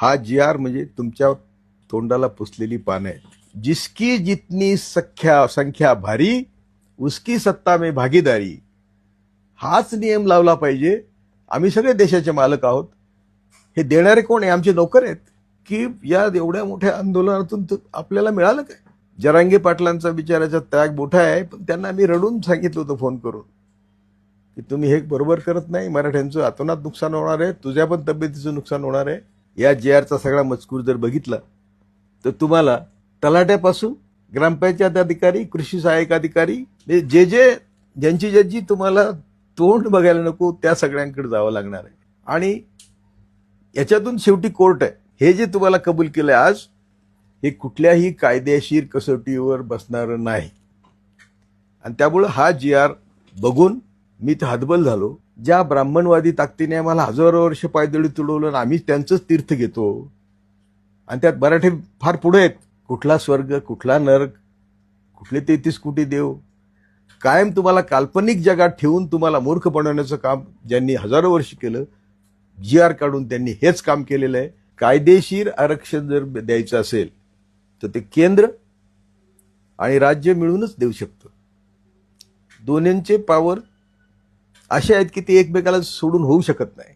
हा जी आर म्हणजे तुमच्या तोंडाला पुसलेली पानं आहेत. जिसकी जितनी संख्या भारी उसकी सत्ता में भागीदारी, हाच नियम लावला पाहिजे. आम्ही सगळे देशाचे मालक आहोत. हे देणारे कोण आहे? आमचे नोकर आहेत. की या एवढ्या मोठ्या आंदोलनातून आपल्याला मिळालं काय? जरांगे पाटलांचा बिचाराचा त्याग मोठा आहे, पण त्यांना आम्ही रडून सांगितलं होतं फोन करून की तुम्ही हे बरोबर करत नाही, मराठ्यांचं अतोनात नुकसान होणार आहे, तुझ्या पण तब्येतीचं नुकसान होणार आहे. या जे आरचा सगळा मजकूर जर बघितला तर तुम्हाला तलाट्यापासून ग्रामपंचायत अधिकारी, कृषी सहाय्यक अधिकारी, ज्यांची तुम्हाला तोंड बघायला नको त्या सगळ्यांकडे जावं लागणार आहे. आणि याच्यातून शेवटी कोर्ट आहे. हे जे तुम्हाला कबूल केलंय आज, हे कुठल्याही कायदेशीर कसोटीवर बसणार नाही. आणि त्यामुळे हा जी आर बघून मी तर हतबल झालो. ज्या ब्राह्मणवादी ताकदीने आम्हाला हजारो वर्ष पायदळी तुडवलं आणि आम्ही त्यांचंच तीर्थ घेतो, आणि त्यात मराठी फार पुढे आहेत. कुठला स्वर्ग, कुठला नरक, कुठले 33 कोटी देव, कायम तुम्हाला काल्पनिक जगात ठेवून तुम्हाला मूर्ख बनवण्याचं काम ज्यांनी हजारो वर्ष केलं, जी आर काढून त्यांनी हेच काम केलेलं आहे. कायदेशीर आरक्षण जर द्यायचं असेल तर ते केंद्र आणि राज्य मिळूनच देऊ शकतं. दोन्हींचे पॉवर असे आहेत की ते एकमेकाला सोडून होऊ शकत नाही.